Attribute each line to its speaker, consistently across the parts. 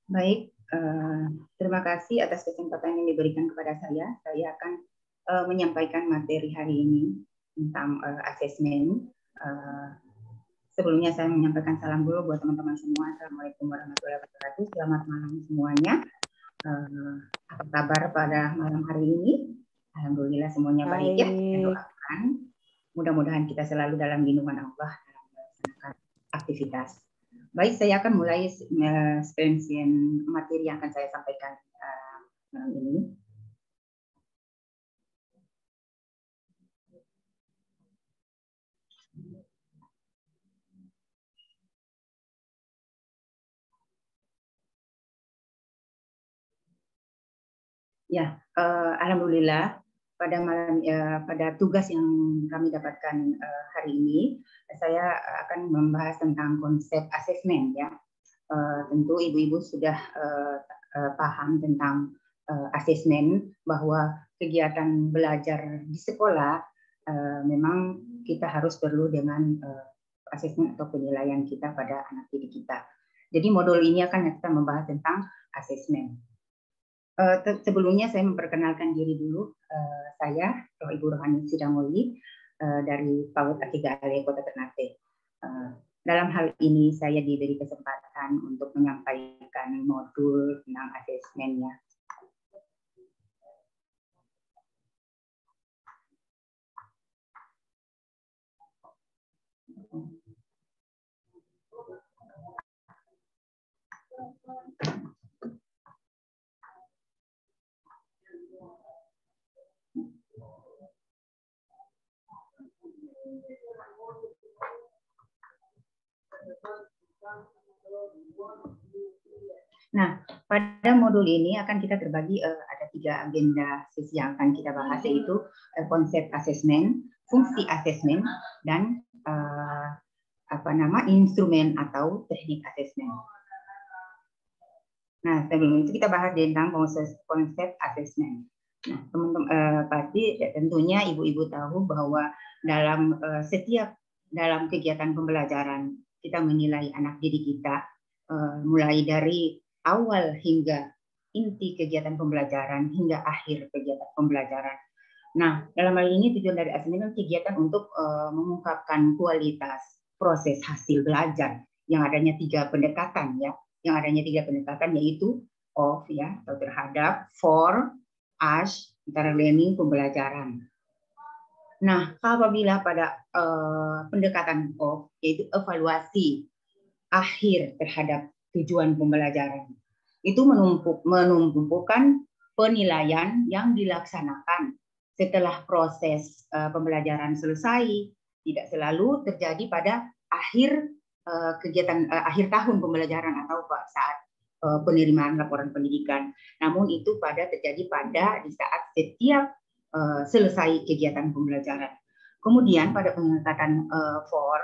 Speaker 1: Baik, terima kasih atas kesempatan yang diberikan kepada saya. Saya akan menyampaikan materi hari ini tentang asesmen. Sebelumnya saya menyampaikan salam dulu buat teman-teman semua. Assalamualaikum warahmatullahi wabarakatuh. Selamat malam semuanya. Apa kabar pada malam hari ini? Alhamdulillah semuanya baik ya. Saya doakan mudah-mudahan kita selalu dalam lindungan Allah dalam melaksanakan aktivitas. Baik, saya akan mulai sequencing materi yang akan saya sampaikan malam ini. Ya, alhamdulillah pada tugas yang kami dapatkan hari ini, saya akan membahas tentang konsep asesmen ya. Tentu ibu-ibu sudah paham tentang asesmen, bahwa kegiatan belajar di sekolah memang kita harus perlu dengan asesmen atau penilaian kita pada anak didik kita. Jadi modul ini akan kita membahas tentang asesmen. Sebelumnya saya memperkenalkan diri dulu. Saya Ibu Rohani Sidamuli dari PAUD A3 Ale Kota Ternate. Dalam hal ini saya diberi kesempatan untuk menyampaikan modul tentang asesmennya. Nah, pada modul ini akan kita terbagi ada 3 agenda sesi yang akan kita bahas, yaitu konsep asesmen, fungsi asesmen, dan instrumen atau teknik asesmen. Nah, sebelum itu kita bahas tentang konsep asesmen. Nah, teman-teman pasti tentunya ibu-ibu tahu bahwa dalam kegiatan pembelajaran kita menilai anak didik kita mulai dari awal hingga inti kegiatan pembelajaran hingga akhir kegiatan pembelajaran. Nah, dalam hal ini tujuan dari asesmen kegiatan untuk mengungkapkan kualitas proses hasil belajar yang adanya 3 pendekatan ya. Yang adanya 3 pendekatan yaitu of ya, atau terhadap, for, as, antara learning pembelajaran. Nah, apabila pada pendekatan of, yaitu evaluasi akhir terhadap tujuan pembelajaran, itu menumpukan penilaian yang dilaksanakan setelah proses pembelajaran selesai. Tidak selalu terjadi pada akhir kegiatan akhir tahun pembelajaran atau saat penerimaan laporan pendidikan. Namun itu terjadi di saat setiap selesai kegiatan pembelajaran. Kemudian pada pendekatan for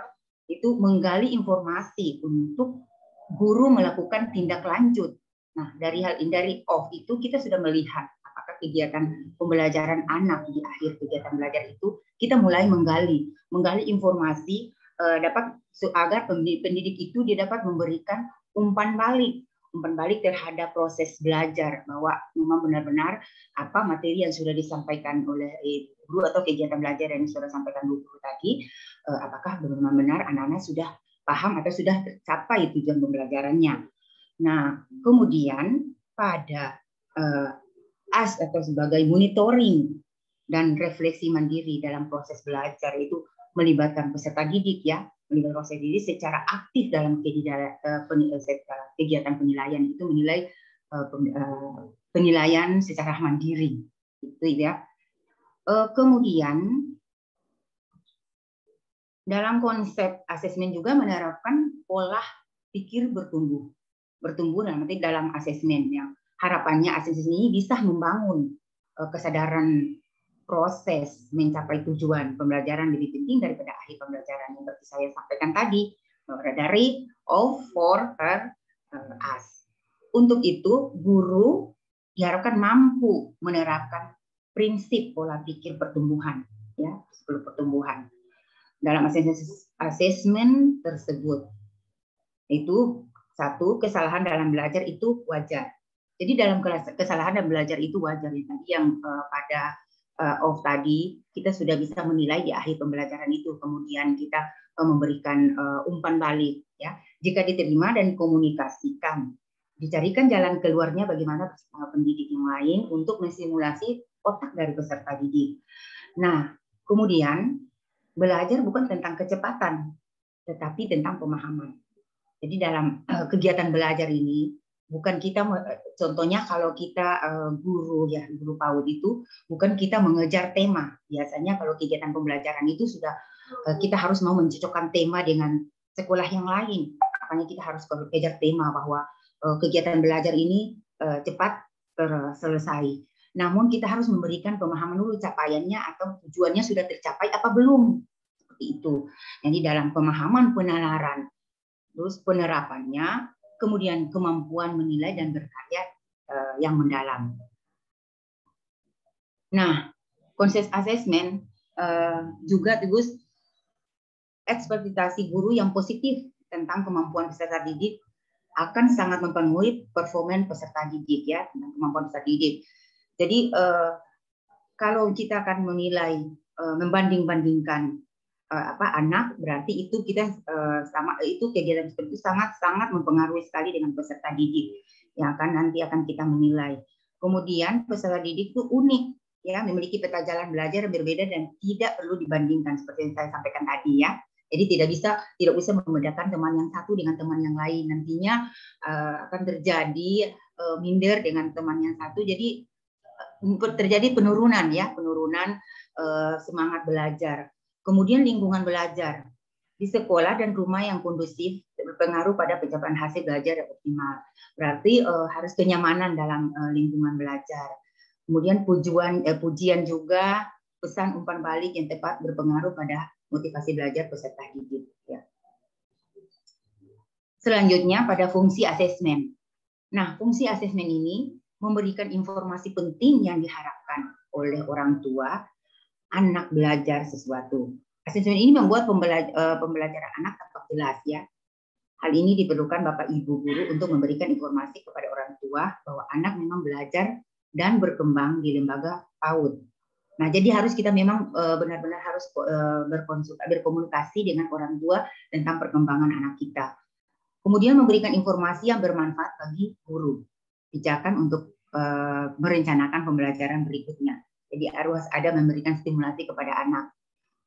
Speaker 1: itu menggali informasi untuk guru melakukan tindak lanjut. Nah, dari off itu kita sudah melihat apakah kegiatan pembelajaran anak di akhir kegiatan belajar itu kita mulai menggali informasi dapat agar pendidik itu dia dapat memberikan umpan balik terhadap proses belajar, bahwa memang benar-benar apa materi yang sudah disampaikan oleh guru atau kegiatan belajar yang sudah disampaikan guru tadi, apakah benar-benar anak-anak sudah paham atau sudah tercapai tujuan pembelajarannya. Nah, kemudian pada as atau sebagai monitoring dan refleksi mandiri dalam proses belajar itu melibatkan peserta didik ya, melibatkan proses didik secara aktif dalam kegiatan penilaian, itu menilai penilaian secara mandiri itu ya. Kemudian dalam konsep asesmen juga menerapkan pola pikir bertumbuh dalam asesmen yang harapannya asesmen ini bisa membangun kesadaran proses mencapai tujuan pembelajaran lebih penting daripada akhir pembelajaran yang seperti saya sampaikan tadi, dari of, for, her, as. Untuk itu guru diharapkan mampu menerapkan prinsip pola pikir pertumbuhan ya, 10 pertumbuhan dalam asesmen tersebut. Itu Satu, kesalahan dalam belajar itu wajar. Jadi dalam kesalahan dan belajar itu wajar. Tadi yang pada off tadi, kita sudah bisa menilai di akhir pembelajaran itu. Kemudian kita memberikan umpan balik. Ya, jika diterima dan dikomunikasikan, dicarikan jalan keluarnya bagaimana pendidik yang lain untuk mensimulasi otak dari peserta didik. Nah, kemudian belajar bukan tentang kecepatan, tetapi tentang pemahaman. Jadi dalam kegiatan belajar ini bukan kita, contohnya kalau kita guru PAUD itu bukan kita mengejar tema. Biasanya kalau kegiatan pembelajaran itu sudah kita harus mau mencocokkan tema dengan sekolah yang lain. Makanya kita harus mengejar tema bahwa kegiatan belajar ini cepat selesai. Namun kita harus memberikan pemahaman dulu capaiannya atau tujuannya sudah tercapai apa belum. Seperti itu. Jadi dalam pemahaman penalaran, terus penerapannya, kemudian kemampuan menilai dan berkarya yang mendalam. Nah, konsep asesmen juga terus ekspektasi guru yang positif tentang kemampuan peserta didik akan sangat mempengaruhi performa peserta didik ya, tentang kemampuan peserta didik. Jadi kalau kita akan menilai membanding-bandingkan anak, berarti itu kita itu kegiatan seperti itu sangat mempengaruhi sekali dengan peserta didik yang nanti akan kita menilai. Kemudian peserta didik itu unik ya, memiliki peta jalan belajar yang berbeda dan tidak perlu dibandingkan seperti yang saya sampaikan tadi ya. Jadi tidak bisa membedakan teman yang satu dengan teman yang lain. Nantinya akan terjadi minder dengan teman yang satu. Jadi terjadi penurunan semangat belajar. Kemudian lingkungan belajar di sekolah dan rumah yang kondusif berpengaruh pada pencapaian hasil belajar yang optimal. Berarti harus kenyamanan dalam lingkungan belajar. Kemudian pujian juga, pesan umpan balik yang tepat berpengaruh pada motivasi belajar peserta didik. Ya. Selanjutnya pada fungsi asesmen. Nah, fungsi asesmen ini memberikan informasi penting yang diharapkan oleh orang tua anak belajar sesuatu. Asesmen ini membuat pembelajaran anak tampak jelas ya. Hal ini diperlukan Bapak Ibu guru untuk memberikan informasi kepada orang tua bahwa anak memang belajar dan berkembang di lembaga PAUD. Nah, jadi harus kita memang benar-benar harus berkomunikasi dengan orang tua tentang perkembangan anak kita. Kemudian memberikan informasi yang bermanfaat bagi guru. Pijakan untuk merencanakan pembelajaran berikutnya. Jadi harus ada memberikan stimulasi kepada anak.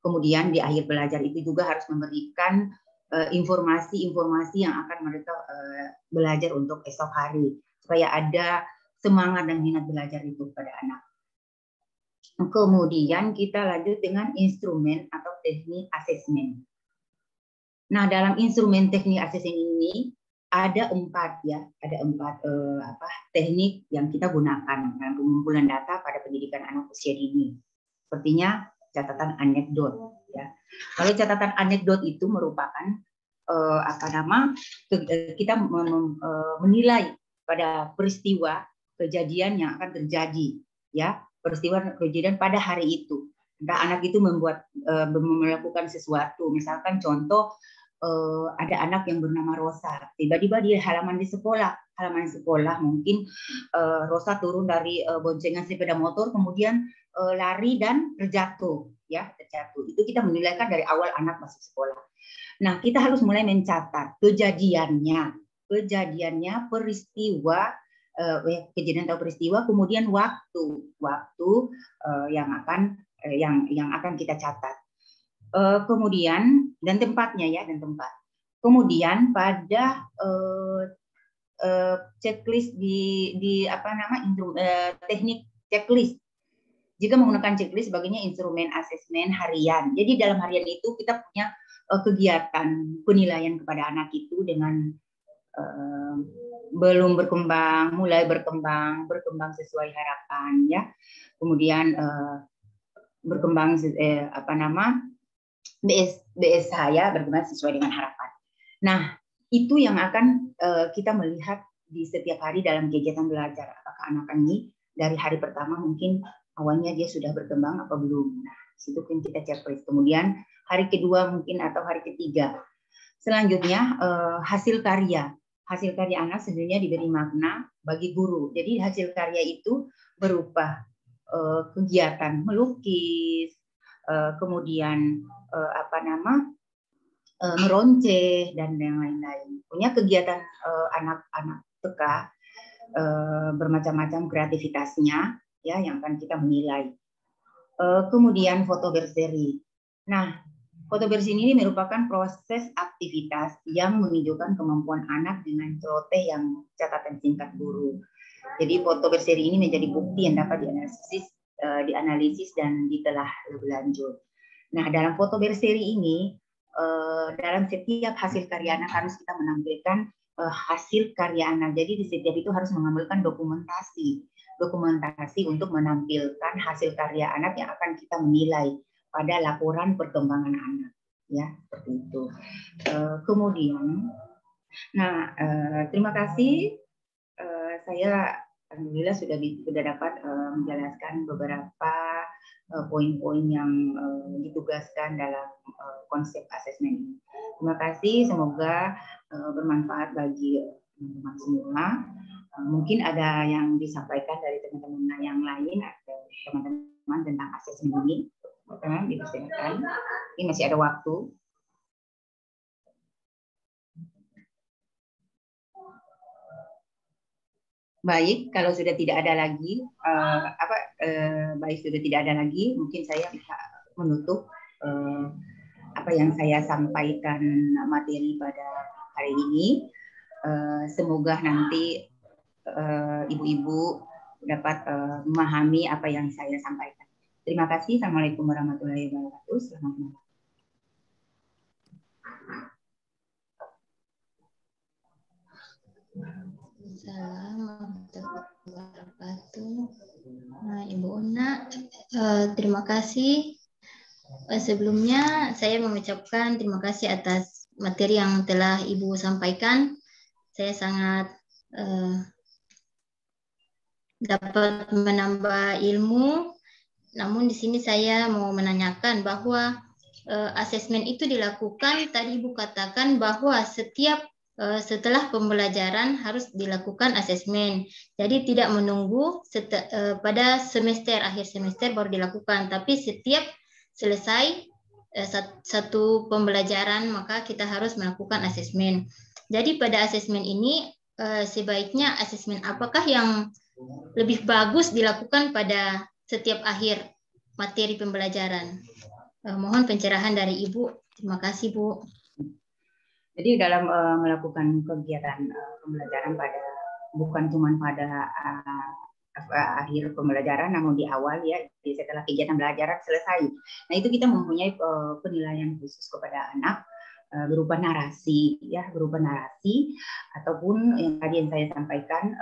Speaker 1: Kemudian di akhir belajar itu juga harus memberikan informasi-informasi yang akan mereka belajar untuk esok hari. Supaya ada semangat dan minat belajar itu pada anak. Kemudian kita lanjut dengan instrumen atau teknik asesmen. Nah, dalam instrumen teknik asesmen ini ada empat teknik yang kita gunakan dalam pengumpulan data pada pendidikan anak usia dini. Sepertinya catatan anekdot. Ya. Kalau catatan anekdot itu merupakan kita menilai pada peristiwa kejadian yang akan terjadi, ya, peristiwa kejadian pada hari itu. Entah anak itu melakukan sesuatu, misalkan contoh ada anak yang bernama Rosa, tiba-tiba di halaman sekolah mungkin Rosa turun dari boncengan sepeda motor, kemudian lari dan terjatuh. Itu kita menilaikan dari awal anak masuk sekolah. Nah, kita harus mulai mencatat kejadiannya, peristiwa, kejadian atau peristiwa, kemudian waktu yang akan kita catat. Kemudian dan tempatnya ya, Kemudian pada checklist teknik checklist. Jika menggunakan checklist sebagainya instrumen asesmen harian. Jadi dalam harian itu kita punya kegiatan penilaian kepada anak itu dengan belum berkembang, mulai berkembang sesuai harapan ya. Kemudian berkembang BS saya berkembang sesuai dengan harapan. Nah, itu yang akan kita melihat di setiap hari dalam kegiatan belajar. Apakah anak ini dari hari pertama mungkin awalnya dia sudah berkembang apa belum. Nah, situ kan kita checklist. Kemudian hari kedua mungkin atau hari ketiga. Selanjutnya hasil karya. hasil karya anak sebenarnya diberi makna bagi guru. Jadi hasil karya itu berupa kegiatan melukis, kemudian meronceh dan yang lain-lain. Punya kegiatan anak-anak TK bermacam-macam kreativitasnya ya yang akan kita menilai. Kemudian foto berseri. Nah, foto berseri ini merupakan proses aktivitas yang menunjukkan kemampuan anak dengan celoteh yang catatan singkat guru. Jadi foto berseri ini menjadi bukti yang dapat dianalisis dan ditelah lebih lanjut. Nah, dalam foto berseri ini, dalam setiap hasil karya anak harus kita menampilkan hasil karya anak. Jadi di setiap itu harus mengambilkan dokumentasi untuk menampilkan hasil karya anak yang akan kita menilai pada laporan perkembangan anak, ya seperti itu. Kemudian, terima kasih. Saya alhamdulillah sudah dapat menjelaskan beberapa poin-poin yang ditugaskan dalam konsep asesmen ini. Terima kasih, semoga bermanfaat bagi teman-teman semua. Mungkin ada yang disampaikan dari teman-teman yang lain atau teman-teman tentang asesmen ini. Dipersilakan. Ini masih ada waktu. Baik, kalau sudah tidak ada lagi, sudah tidak ada lagi, mungkin saya bisa menutup apa yang saya sampaikan materi pada hari ini. Semoga nanti ibu-ibu dapat memahami apa yang saya sampaikan. Terima kasih. Assalamualaikum warahmatullahi wabarakatuh. Selamat malam.
Speaker 2: Assalamualaikum warahmatullahi wabarakatuh. Nah, Ibu Una, terima kasih. Sebelumnya saya mengucapkan terima kasih atas materi yang telah Ibu sampaikan. Saya sangat dapat menambah ilmu. Namun di sini saya mau menanyakan bahwa asesmen itu dilakukan, tadi Ibu katakan bahwa setelah pembelajaran harus dilakukan asesmen. Jadi tidak menunggu pada akhir semester baru dilakukan, tapi setiap selesai satu pembelajaran maka kita harus melakukan asesmen. Jadi pada asesmen ini sebaiknya asesmen apakah yang lebih bagus dilakukan pada setiap akhir materi pembelajaran? Mohon pencerahan dari Ibu. Terima kasih, Bu.
Speaker 1: Jadi dalam melakukan kegiatan pembelajaran bukan cuma pada akhir pembelajaran, namun di awal ya, setelah kegiatan belajar selesai. Nah itu kita mempunyai penilaian khusus kepada anak berupa narasi, ya berupa narasi ataupun yang tadi yang saya sampaikan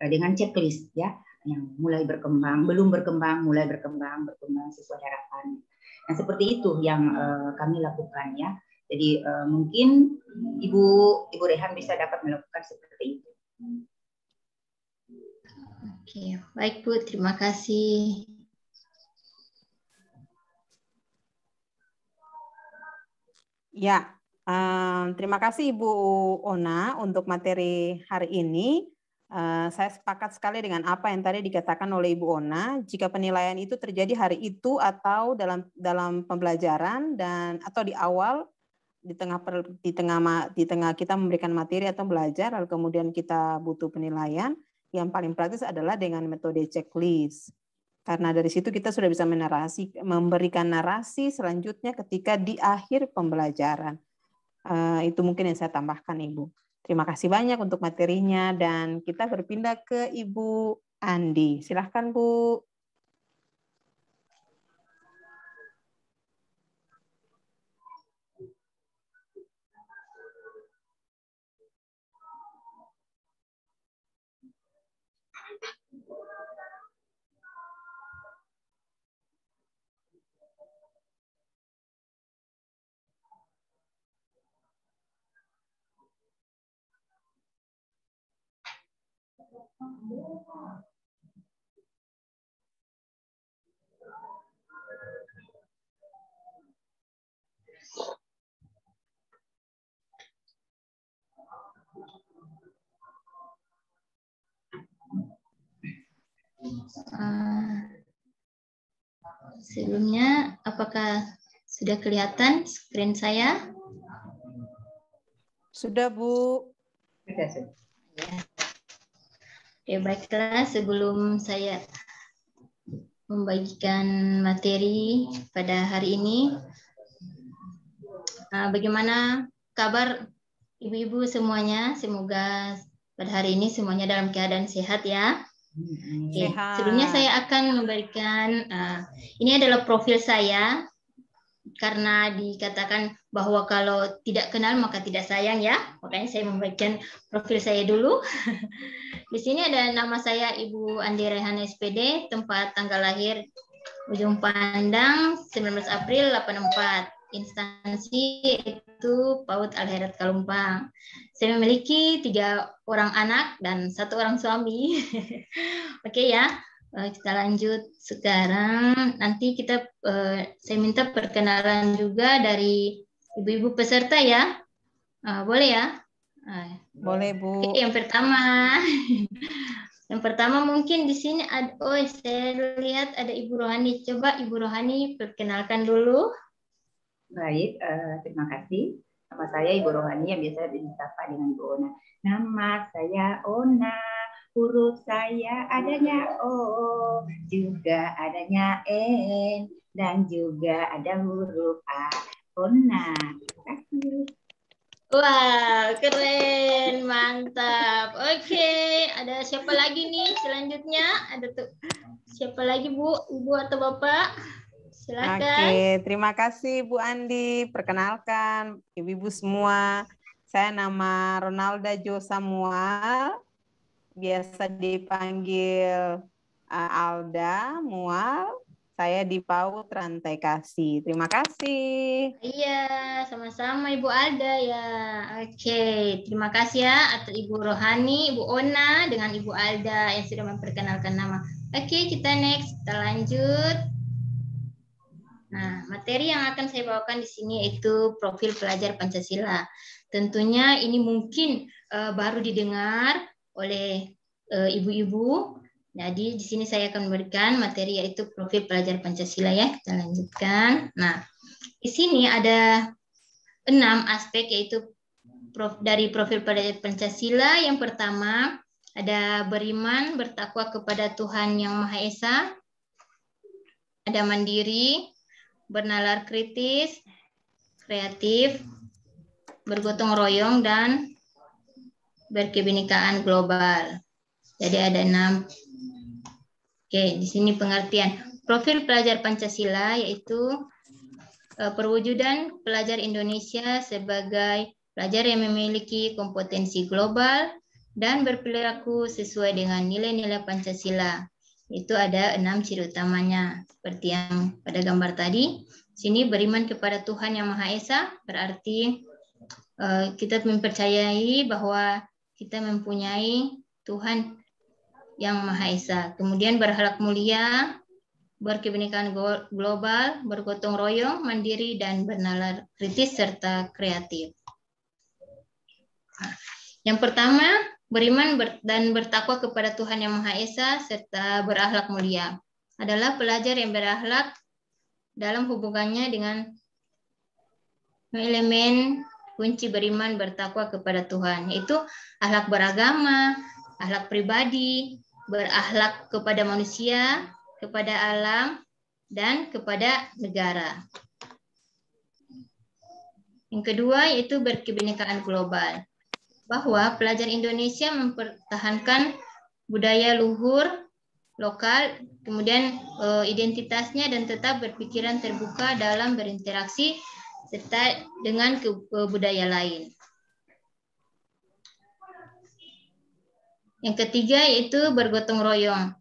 Speaker 1: dengan checklist ya, yang mulai berkembang, belum berkembang, mulai berkembang sesuai harapan. Nah seperti itu yang kami lakukan ya. Jadi mungkin Ibu Rehan bisa dapat melakukan seperti itu.
Speaker 2: Oke, baik Bu, terima kasih.
Speaker 3: Ya, terima kasih Ibu Ona untuk materi hari ini. Saya sepakat sekali dengan apa yang tadi dikatakan oleh Ibu Ona. Jika penilaian itu terjadi hari itu atau dalam pembelajaran atau di awal, di tengah kita memberikan materi atau belajar, lalu kemudian kita butuh penilaian, yang paling praktis adalah dengan metode checklist. Karena dari situ kita sudah bisa memberikan narasi selanjutnya ketika di akhir pembelajaran. Itu mungkin yang saya tambahkan, Ibu. Terima kasih banyak untuk materinya, dan kita berpindah ke Ibu Andi. Silahkan, Bu.
Speaker 2: Sebelumnya, apakah sudah kelihatan screen saya?
Speaker 3: Sudah, Bu.
Speaker 1: Sudah.
Speaker 2: Oke, baiklah. Sebelum saya membagikan materi pada hari ini, bagaimana kabar ibu-ibu semuanya? Semoga pada hari ini semuanya dalam keadaan sehat ya. Oke, sebelumnya saya akan memberikan, ini adalah profil saya, karena dikatakan bahwa kalau tidak kenal maka tidak sayang ya, makanya saya membagikan profil saya dulu. Di sini ada nama saya Ibu Andi Rehana SPD, tempat tanggal lahir Ujung Pandang 19 April 84. Instansi itu PAUD Al-Khairat Kalumpang. Saya memiliki 3 orang anak dan 1 orang suami. Oke ya, kita lanjut sekarang. Nanti kita saya minta perkenalan juga dari ibu-ibu peserta ya. Boleh ya?
Speaker 3: Boleh, Bu.
Speaker 2: Oke, yang pertama mungkin di sini ada, saya lihat ada Ibu Rohani. Coba Ibu Rohani perkenalkan dulu.
Speaker 1: Baik, terima kasih. Nama saya Ibu Rohani yang biasa disapa dengan Ibu Ona. Nama saya Ona, huruf saya adanya O, juga adanya N, dan juga ada huruf A. Ona, terima kasih.
Speaker 2: Wah, keren, mantap. Oke, ada siapa lagi nih selanjutnya? Ada tuh siapa lagi, Bu, Ibu atau Bapak? Silakan.
Speaker 3: Oke, terima kasih Bu Andi. Perkenalkan ibu-ibu semua. Saya nama Ronalda Jo Samuel. Biasa dipanggil Alda Mual. Saya di PAUD Rantai Kasih. Terima kasih.
Speaker 2: Iya, sama-sama Ibu Alda ya. Oke, terima kasih ya atas Ibu Rohani, Ibu Ona dengan Ibu Alda yang sudah memperkenalkan nama. Oke, kita next, kita lanjut. Nah, materi yang akan saya bawakan di sini yaitu profil pelajar Pancasila. Tentunya ini mungkin baru didengar oleh ibu-ibu. Jadi di sini saya akan memberikan materi yaitu profil pelajar Pancasila ya. Kita lanjutkan. Nah, di sini ada 6 aspek yaitu dari profil pelajar Pancasila. Yang pertama ada beriman, bertakwa kepada Tuhan Yang Maha Esa. Ada mandiri, bernalar kritis, kreatif, bergotong royong, dan berkebinekaan global. Jadi ada 6. Oke, di sini pengertian. Profil pelajar Pancasila yaitu perwujudan pelajar Indonesia sebagai pelajar yang memiliki kompetensi global dan berperilaku sesuai dengan nilai-nilai Pancasila. Itu ada 6 ciri utamanya. Seperti yang pada gambar tadi. Sini beriman kepada Tuhan Yang Maha Esa, berarti kita mempercayai bahwa kita mempunyai Tuhan Yang Maha Esa. Kemudian berakhlak mulia, berkebinekaan global, bergotong royong, mandiri, dan bernalar kritis serta kreatif. Yang pertama, beriman dan bertakwa kepada Tuhan Yang Maha Esa serta berakhlak mulia. Adalah pelajar yang berakhlak dalam hubungannya dengan elemen kunci beriman bertakwa kepada Tuhan, yaitu akhlak beragama, akhlak pribadi, berakhlak kepada manusia, kepada alam, dan kepada negara. Yang kedua yaitu berkebinekaan global, bahwa pelajar Indonesia mempertahankan budaya luhur lokal, kemudian identitasnya, dan tetap berpikiran terbuka dalam berinteraksi serta dengan budaya lain. Yang ketiga yaitu bergotong royong,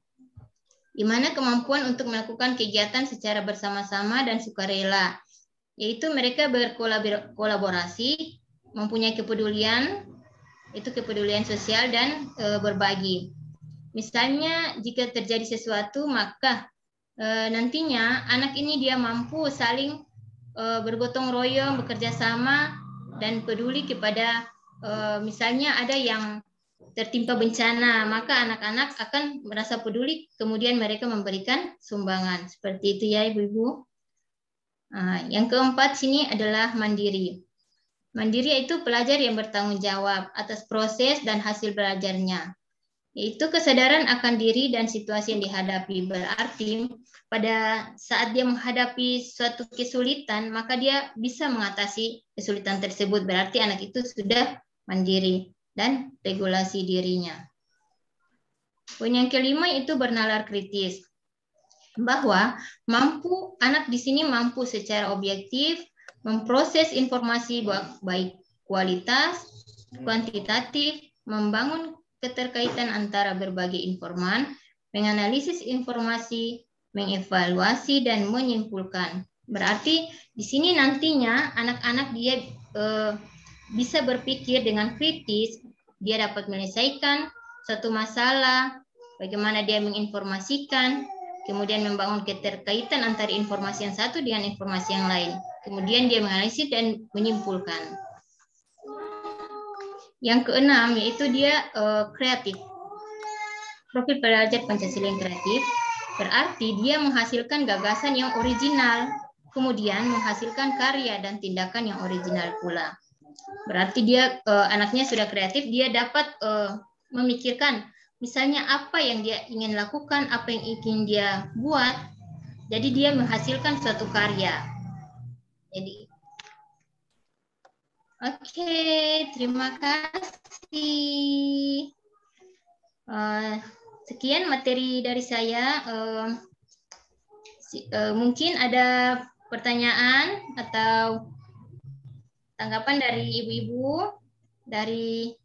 Speaker 2: di mana kemampuan untuk melakukan kegiatan secara bersama-sama dan sukarela, yaitu mereka berkolaborasi, mempunyai kepedulian, itu kepedulian sosial, dan berbagi. Misalnya jika terjadi sesuatu, maka nantinya anak ini dia mampu saling bergotong royong, bekerja sama, dan peduli kepada misalnya ada yang tertimpa bencana, maka anak-anak akan merasa peduli, kemudian mereka memberikan sumbangan. Seperti itu ya Ibu-Ibu. Nah, yang keempat sini adalah mandiri. Mandiri yaitu pelajar yang bertanggung jawab atas proses dan hasil belajarnya. Yaitu kesadaran akan diri dan situasi yang dihadapi. Berarti pada saat dia menghadapi suatu kesulitan, maka dia bisa mengatasi kesulitan tersebut. Berarti anak itu sudah mandiri dan regulasi dirinya. Poin yang kelima itu bernalar kritis. Bahwa anak di sini mampu secara objektif memproses informasi baik kualitas, kuantitatif, membangun keterkaitan antara berbagai informan, menganalisis informasi, mengevaluasi, dan menyimpulkan. Berarti di sini nantinya anak-anak dia bisa berpikir dengan kritis, dia dapat menyelesaikan suatu masalah, bagaimana dia menginformasikan, kemudian membangun keterkaitan antara informasi yang satu dengan informasi yang lain. Kemudian dia menganalisis dan menyimpulkan. Yang keenam yaitu dia kreatif. Profil pelajar Pancasila yang kreatif berarti dia menghasilkan gagasan yang original, kemudian menghasilkan karya dan tindakan yang original pula. Berarti dia anaknya sudah kreatif, dia dapat memikirkan misalnya apa yang dia ingin lakukan, apa yang ingin dia buat. Jadi dia menghasilkan suatu karya. Jadi oke, terima kasih. Sekian materi dari saya. Mungkin ada pertanyaan atau tanggapan dari ibu-ibu dari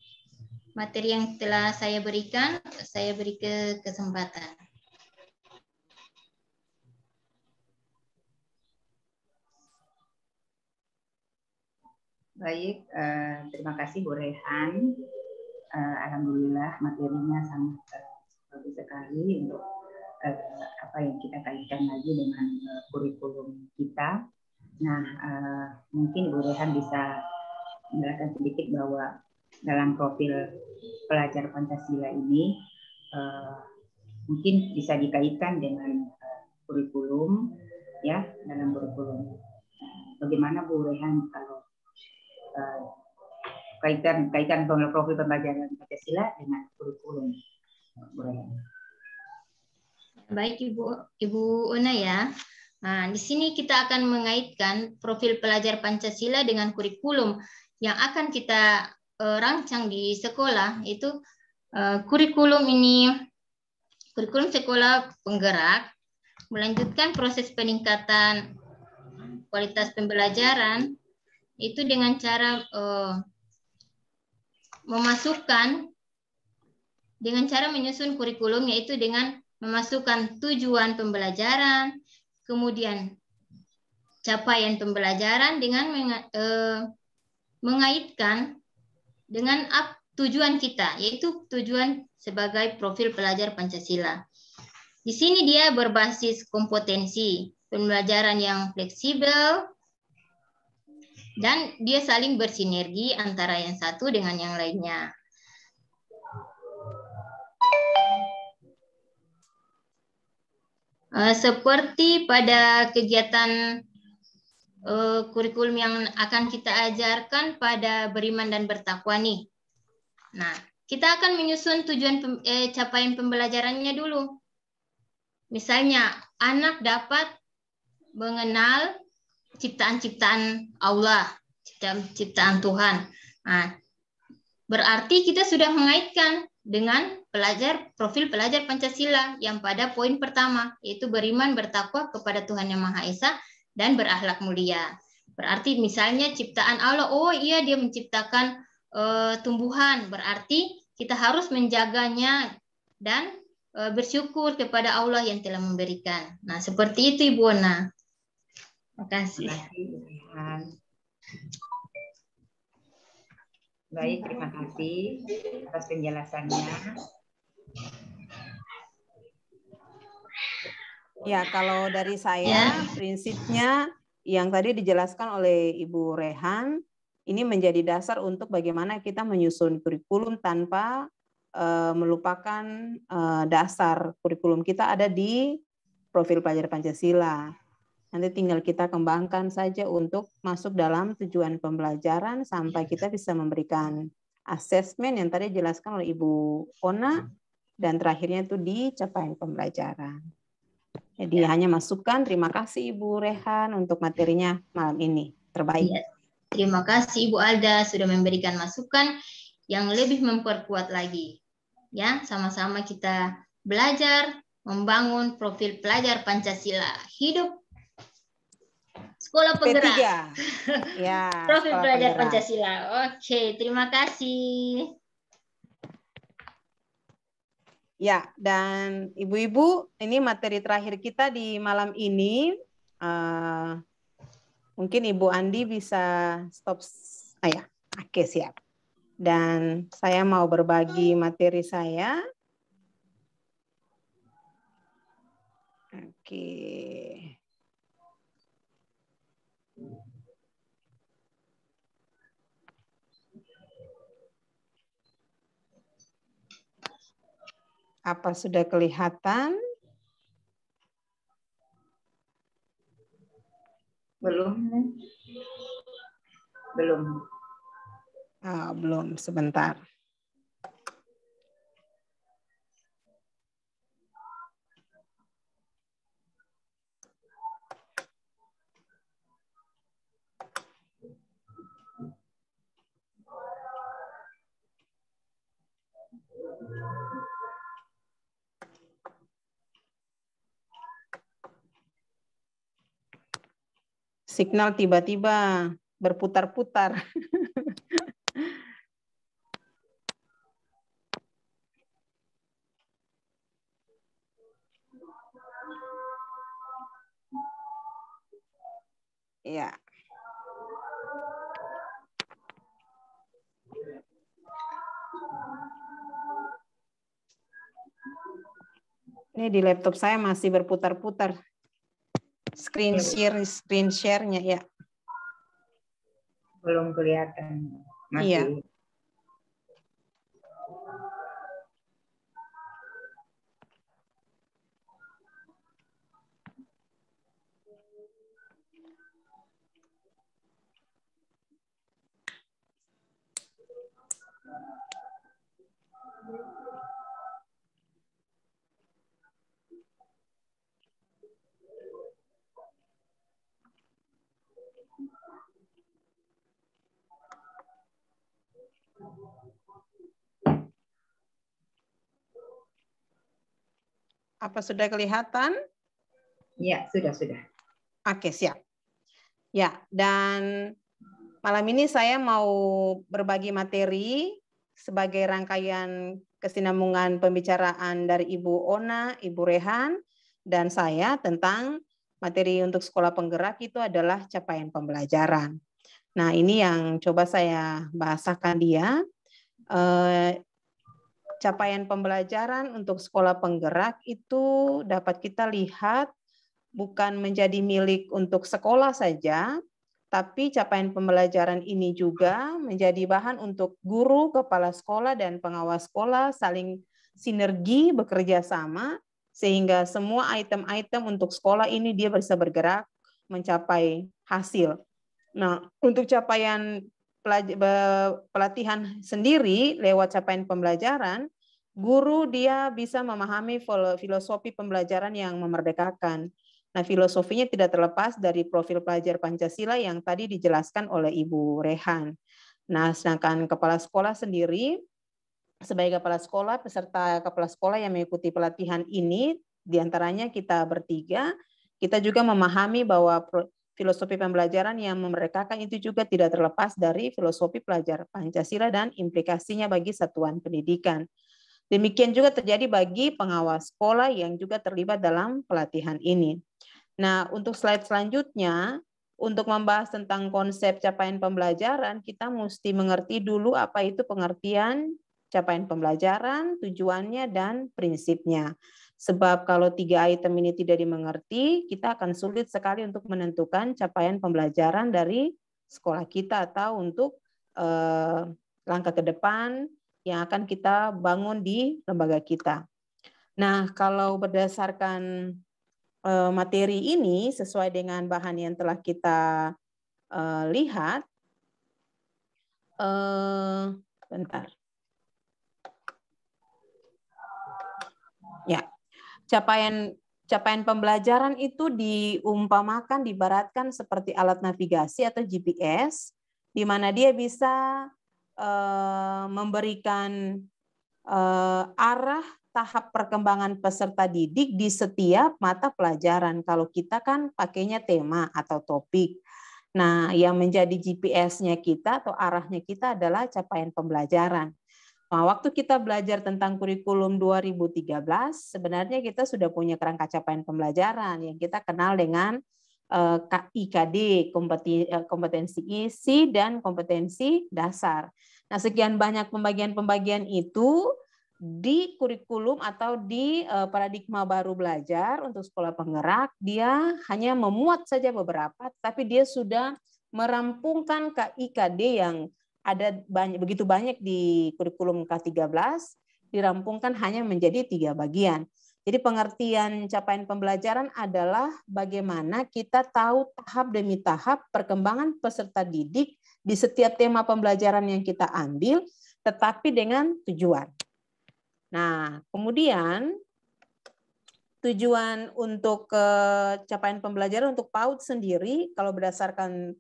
Speaker 2: materi yang telah saya berikan. Saya beri kesempatan.
Speaker 1: Baik, terima kasih Bu Rehan. Alhamdulillah materinya sangat bagus sekali untuk apa yang kita kaitkan lagi dengan kurikulum kita. Nah, mungkin Bu Rehan bisa menjelaskan sedikit bahwa dalam profil pelajar Pancasila ini mungkin bisa dikaitkan dengan kurikulum, ya, dalam kurikulum. Bagaimana Bu Rehan kalau kaitan profil pembelajaran Pancasila dengan kurikulum?
Speaker 2: Baik Ibu Una ya. Nah, di sini kita akan mengaitkan profil pelajar Pancasila dengan kurikulum yang akan kita rancang di sekolah. Itu kurikulum sekolah penggerak, melanjutkan proses peningkatan kualitas pembelajaran itu dengan cara menyusun kurikulum, yaitu dengan memasukkan tujuan pembelajaran, kemudian capaian pembelajaran dengan mengaitkan dengan tujuan kita, yaitu tujuan sebagai profil pelajar Pancasila. Di sini dia berbasis kompetensi pembelajaran yang fleksibel, dan dia saling bersinergi antara yang satu dengan yang lainnya. Seperti pada kegiatan kurikulum yang akan kita ajarkan pada beriman dan bertakwa nih. Nah, kita akan menyusun tujuan capaian pembelajarannya dulu. Misalnya, anak dapat mengenal ciptaan-ciptaan Allah, ciptaan Tuhan. Nah, berarti kita sudah mengaitkan dengan profil pelajar Pancasila yang pada poin pertama, yaitu beriman bertakwa kepada Tuhan Yang Maha Esa dan berakhlak mulia. Berarti misalnya ciptaan Allah, oh iya dia menciptakan tumbuhan, berarti kita harus menjaganya dan bersyukur kepada Allah yang telah memberikan. Nah, seperti itu Ibu Ona. Terima kasih.
Speaker 1: Baik, terima kasih atas penjelasannya.
Speaker 3: Ya, kalau dari saya, prinsipnya yang tadi dijelaskan oleh Ibu Rehan, ini menjadi dasar untuk bagaimana kita menyusun kurikulum tanpa melupakan dasar kurikulum kita ada di profil pelajar Pancasila. Nanti tinggal kita kembangkan saja untuk masuk dalam tujuan pembelajaran sampai kita bisa memberikan asesmen yang tadi dijelaskan oleh Ibu Ona, dan terakhirnya itu di capaian pembelajaran. Jadi hanya masukan. Terima kasih Ibu Rehan untuk materinya malam ini. Terbaik.
Speaker 2: Ya, terima kasih Ibu Alda sudah memberikan masukan yang lebih memperkuat lagi. Ya, sama-sama kita belajar membangun profil pelajar Pancasila. Hidup Sekolah Penggerak.
Speaker 3: Ya,
Speaker 2: Profil
Speaker 3: Sekolah
Speaker 2: pelajar
Speaker 3: Penggerak.
Speaker 2: Pancasila. Oke, terima kasih.
Speaker 3: Ya, dan Ibu-Ibu, ini materi terakhir kita di malam ini. Mungkin Ibu Andi bisa stop. Ya, oke, siap. Dan saya mau berbagi materi saya. Oke. Apa sudah kelihatan?
Speaker 1: Belum. Belum.
Speaker 3: Belum, sebentar. Signal tiba-tiba berputar-putar. Ya. Ini di laptop saya masih berputar-putar. Screen share-nya ya.
Speaker 1: Belum kelihatan. Masih.
Speaker 3: Iya. Apa sudah kelihatan?
Speaker 1: Ya, sudah.
Speaker 3: Oke, siap. Ya, dan malam ini saya mau berbagi materi sebagai rangkaian kesinambungan pembicaraan dari Ibu Ona, Ibu Rehan, dan saya tentang materi untuk sekolah penggerak itu adalah capaian pembelajaran. Nah, ini yang coba saya bahasakan dia. Capaian pembelajaran untuk sekolah penggerak itu dapat kita lihat bukan menjadi milik untuk sekolah saja, tapi capaian pembelajaran ini juga menjadi bahan untuk guru, kepala sekolah, dan pengawas sekolah saling sinergi bekerja sama, sehingga semua item-item untuk sekolah ini dia bisa bergerak mencapai hasil. Nah, untuk capaian pelatihan sendiri lewat capaian pembelajaran, guru dia bisa memahami filosofi pembelajaran yang memerdekakan. Nah, filosofinya tidak terlepas dari profil pelajar Pancasila yang tadi dijelaskan oleh Ibu Rehan. Nah, sedangkan kepala sekolah sendiri, sebagai kepala sekolah, peserta kepala sekolah yang mengikuti pelatihan ini, diantaranya kita bertiga, kita juga memahami bahwa filosofi pembelajaran yang memerdekakan itu juga tidak terlepas dari filosofi pelajar Pancasila dan implikasinya bagi satuan pendidikan. Demikian juga terjadi bagi pengawas sekolah yang juga terlibat dalam pelatihan ini. Nah, untuk slide selanjutnya, untuk membahas tentang konsep capaian pembelajaran, kita mesti mengerti dulu apa itu pengertian capaian pembelajaran, tujuannya, dan prinsipnya. Sebab kalau 3 item ini tidak dimengerti, kita akan sulit sekali untuk menentukan capaian pembelajaran dari sekolah kita atau untuk langkah ke depan yang akan kita bangun di lembaga kita. Nah, kalau berdasarkan materi ini sesuai dengan bahan yang telah kita lihat, bentar. Ya, capaian pembelajaran itu diumpamakan, diibaratkan seperti alat navigasi atau GPS, di mana dia bisa memberikan arah tahap perkembangan peserta didik di setiap mata pelajaran. Kalau kita kan pakainya tema atau topik. Nah, yang menjadi GPS-nya kita atau arahnya kita adalah capaian pembelajaran. Nah, waktu kita belajar tentang kurikulum 2013, sebenarnya kita sudah punya kerangka capaian pembelajaran yang kita kenal dengan IKD, kompetensi isi dan kompetensi dasar. Nah, sekian banyak pembagian-pembagian itu di kurikulum atau di paradigma baru belajar untuk sekolah penggerak, dia hanya memuat saja beberapa, tapi dia sudah merampungkan KIKD yang ada begitu banyak di kurikulum K13, dirampungkan hanya menjadi 3 bagian. Jadi pengertian capaian pembelajaran adalah bagaimana kita tahu tahap demi tahap perkembangan peserta didik di setiap tema pembelajaran yang kita ambil, tetapi dengan tujuan. Nah, kemudian tujuan untuk capaian pembelajaran untuk PAUD sendiri, kalau berdasarkan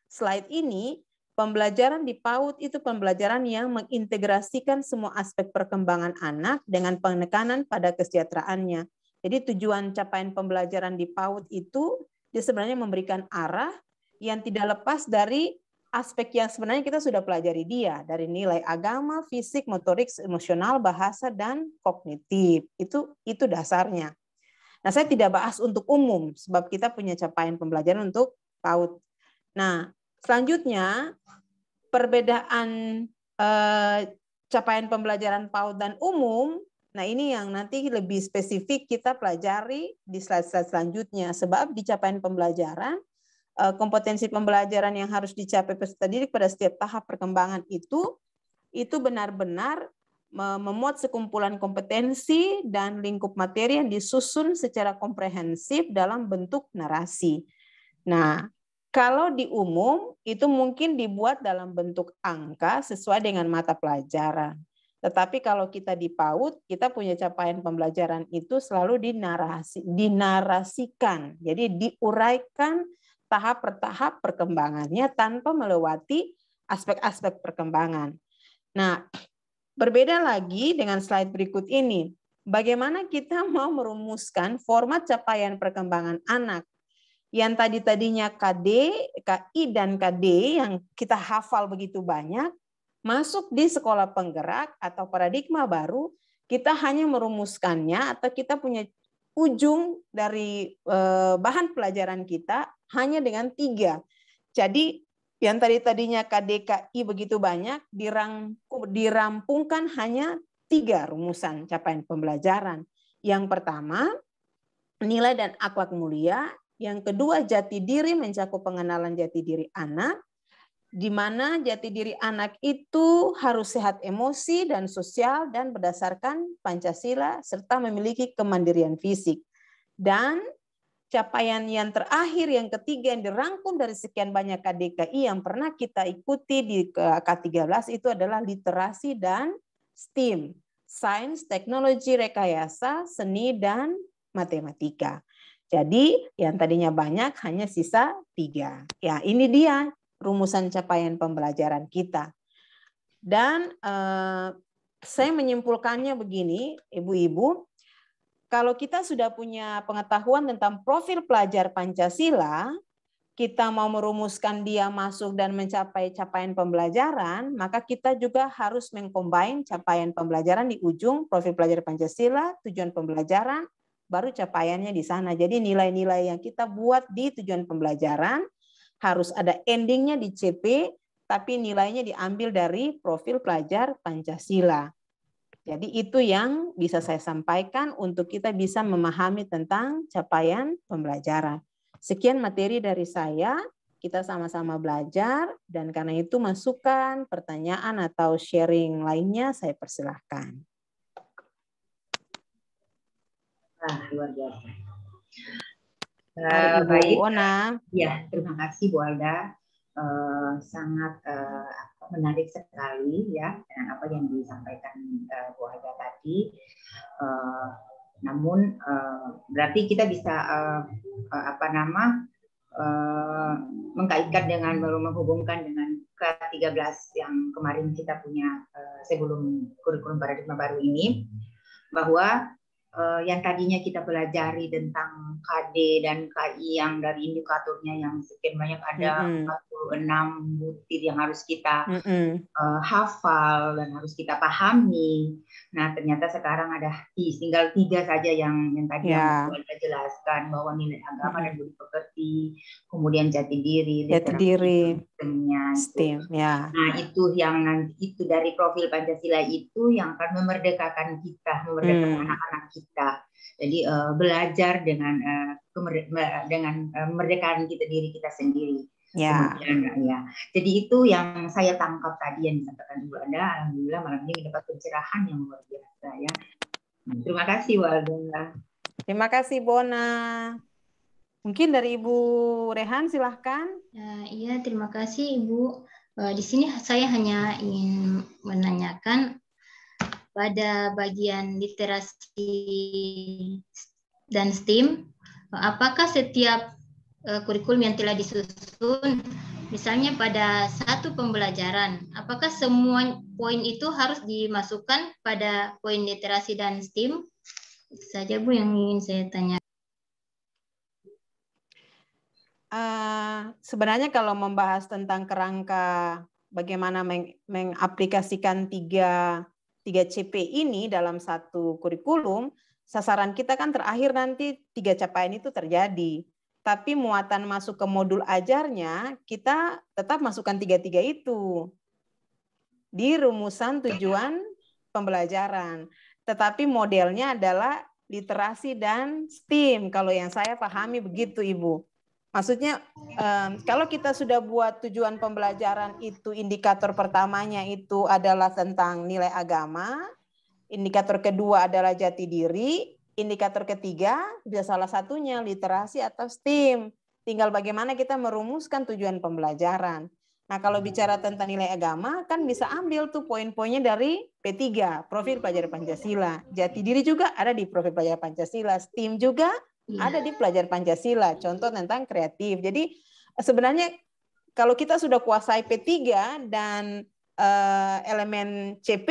Speaker 3: slide ini, pembelajaran di PAUD itu pembelajaran yang mengintegrasikan semua aspek perkembangan anak dengan penekanan pada kesejahteraannya. Jadi tujuan capaian pembelajaran di PAUD itu dia sebenarnya memberikan arah yang tidak lepas dari aspek yang sebenarnya kita sudah pelajari dia, dari nilai agama, fisik, motorik, emosional, bahasa, dan kognitif. Itu dasarnya. Nah, saya tidak bahas untuk umum, sebab kita punya capaian pembelajaran untuk PAUD. Nah, selanjutnya, perbedaan capaian pembelajaran PAUD dan umum, nah ini yang nanti lebih spesifik kita pelajari di slide-slide selanjutnya. Sebab di capaian pembelajaran, kompetensi pembelajaran yang harus dicapai peserta didik pada setiap tahap perkembangan itu benar-benar memuat sekumpulan kompetensi dan lingkup materi yang disusun secara komprehensif dalam bentuk narasi. Nah, kalau di umum itu mungkin dibuat dalam bentuk angka sesuai dengan mata pelajaran. Tetapi kalau kita di PAUD, kita punya capaian pembelajaran itu selalu dinarasikan. Jadi diuraikan tahap per tahap perkembangannya tanpa melewati aspek-aspek perkembangan. Nah, berbeda lagi dengan slide berikut ini. Bagaimana kita mau merumuskan format capaian perkembangan anak yang tadinya KD, KI, dan KD yang kita hafal begitu banyak, masuk di sekolah penggerak atau paradigma baru, kita hanya merumuskannya atau kita punya ujung dari bahan pelajaran kita hanya dengan 3. Jadi yang tadinya KDKI begitu banyak dirampungkan hanya 3 rumusan capaian pembelajaran. Yang pertama, nilai dan akhlak mulia. Yang kedua, jati diri mencakup pengenalan jati diri anak, di mana jati diri anak itu harus sehat emosi dan sosial dan berdasarkan Pancasila serta memiliki kemandirian fisik. Dan capaian yang terakhir, yang ketiga yang dirangkum dari sekian banyak KDKI yang pernah kita ikuti di K13 itu adalah literasi dan STEAM, sains, teknologi, rekayasa, seni, dan matematika. Jadi yang tadinya banyak hanya sisa 3. Ya, ini dia rumusan capaian pembelajaran kita. Dan saya menyimpulkannya begini, ibu-ibu, kalau kita sudah punya pengetahuan tentang profil pelajar Pancasila, kita mau merumuskan dia masuk dan mencapai capaian pembelajaran, maka kita juga harus mengcombine capaian pembelajaran di ujung profil pelajar Pancasila, tujuan pembelajaran, baru capaiannya di sana. Jadi nilai-nilai yang kita buat di tujuan pembelajaran harus ada endingnya di CP, tapi nilainya diambil dari profil pelajar Pancasila. Jadi itu yang bisa saya sampaikan untuk kita bisa memahami tentang capaian pembelajaran. Sekian materi dari saya. kita sama-sama belajar, dan karena itu masukan, pertanyaan, atau sharing lainnya saya persilahkan.
Speaker 1: Luar biasa.
Speaker 3: Ibu
Speaker 1: Baik.
Speaker 3: Ona.
Speaker 1: Ya, terima kasih Bu Alda. Sangat menarik sekali ya dengan apa yang disampaikan Bu Alda tadi. Namun berarti kita bisa mengkaitkan dengan menghubungkan dengan K13 yang kemarin kita punya sebelum kurikulum paradigma baru ini, bahwa yang tadinya kita pelajari tentang KD dan KI yang dari indikatornya yang sekian banyak ada 46 butir yang harus kita hafal dan harus kita pahami. Nah, ternyata sekarang ada tinggal 3 saja yang tadi yang saya jelaskan, bahwa nilai agama dan budi pekerti, kemudian jati diri,
Speaker 3: STEM, ya.
Speaker 1: Nah, itu yang itu dari profil Pancasila itu yang akan memerdekakan kita, memerdekakan anak-anak kita. Jadi belajar dengan memerdekakan kita diri kita sendiri.
Speaker 3: Ya.
Speaker 1: Kemudian ya. Jadi itu yang saya tangkap tadi yang disampaikan Bu Alda. Alhamdulillah malam ini mendapat pencerahan yang luar biasa ya. Terima kasih Bu Alda.
Speaker 3: Terima kasih Bona. Mungkin dari Ibu Rehan silahkan.
Speaker 2: Iya, terima kasih Ibu. Di sini saya hanya ingin menanyakan pada bagian literasi dan STEAM, apakah setiap kurikulum yang telah disusun, misalnya pada satu pembelajaran, apakah semua poin itu harus dimasukkan pada poin literasi dan STEAM? Itu saja Bu yang ingin saya tanya.
Speaker 3: Sebenarnya kalau membahas tentang kerangka bagaimana mengaplikasikan 3 CP ini dalam satu kurikulum, sasaran kita kan terakhir nanti 3 capaian itu terjadi. Tapi muatan masuk ke modul ajarnya, kita tetap masukkan 3 itu di rumusan tujuan pembelajaran. Tetapi modelnya adalah literasi dan STEAM. Kalau yang saya pahami begitu, Ibu. Maksudnya kalau kita sudah buat tujuan pembelajaran itu, indikator pertamanya itu adalah tentang nilai agama, indikator kedua adalah jati diri, indikator ketiga bisa salah satunya literasi atau STEAM. Tinggal bagaimana kita merumuskan tujuan pembelajaran. Nah, kalau bicara tentang nilai agama kan bisa ambil tuh poin-poinnya dari P3, profil pelajar Pancasila. Jati diri juga ada di profil pelajar Pancasila, STEAM juga ada di pelajar Pancasila, contoh tentang kreatif. Jadi sebenarnya kalau kita sudah kuasai P3 dan elemen CP,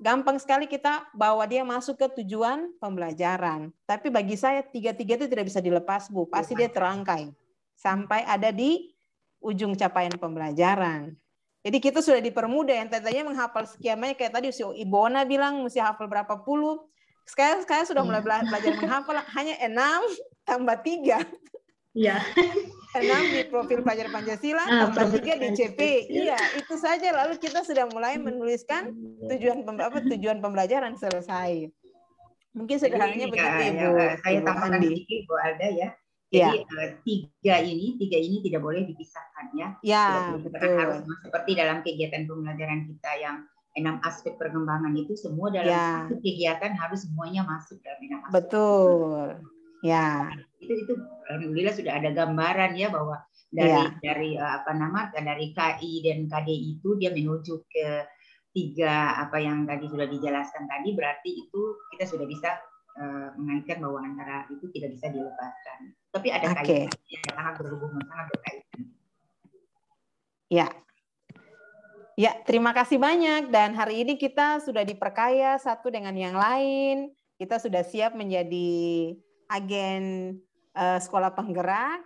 Speaker 3: gampang sekali kita bawa dia masuk ke tujuan pembelajaran. Tapi bagi saya 3 itu tidak bisa dilepas, Bu. Pasti dia terangkai sampai ada di ujung capaian pembelajaran. Jadi kita sudah dipermudah, yang tadinya menghafal sekian banyak, kayak tadi Ibu Ona bilang mesti hafal berapa puluh. Sekarang sudah mulai belajar menghafal hanya 6 tambah 3.
Speaker 2: Iya.
Speaker 3: 6 di profil pelajar Pancasila, tambah 3 di CP. Iya, itu saja. Lalu kita sudah mulai menuliskan tujuan pembelajaran selesai. Mungkin sederhananya begitu, Ibu.
Speaker 1: Saya tambahkan sedikit, Bu Alda ya. Jadi tiga ini tidak boleh dipisahkan ya.
Speaker 3: Ya, betul.
Speaker 1: Harus seperti dalam kegiatan pembelajaran kita yang 6 aspek perkembangan itu semua dalam satu kegiatan harus semuanya masuk dalam 6 aspek.
Speaker 3: Betul. Ya.
Speaker 1: Itu alhamdulillah sudah ada gambaran ya bahwa dari dari KI dan KD itu dia menuju ke 3 apa yang tadi sudah dijelaskan tadi, berarti itu kita sudah bisa mengaitkan bahwa antara itu tidak bisa dilepaskan. Tapi ada kaitannya yang sangat berhubungan, sangat berkaitan.
Speaker 3: Ya. Ya, terima kasih banyak. Dan hari ini kita sudah diperkaya satu dengan yang lain. Kita sudah siap menjadi agen sekolah penggerak.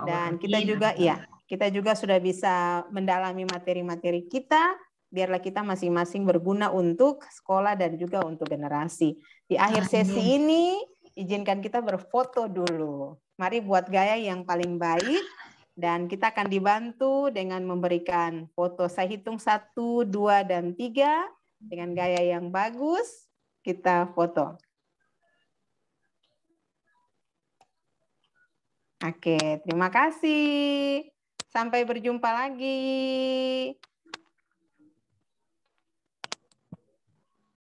Speaker 3: Dan kita juga kita juga sudah bisa mendalami materi-materi kita. Biarlah kita masing-masing berguna untuk sekolah dan juga untuk generasi. Di akhir sesi ini, izinkan kita berfoto dulu. Mari buat gaya yang paling baik. Dan kita akan dibantu dengan memberikan foto. Saya hitung 1, 2, dan 3. Dengan gaya yang bagus, kita foto. Oke, terima kasih. Sampai berjumpa lagi.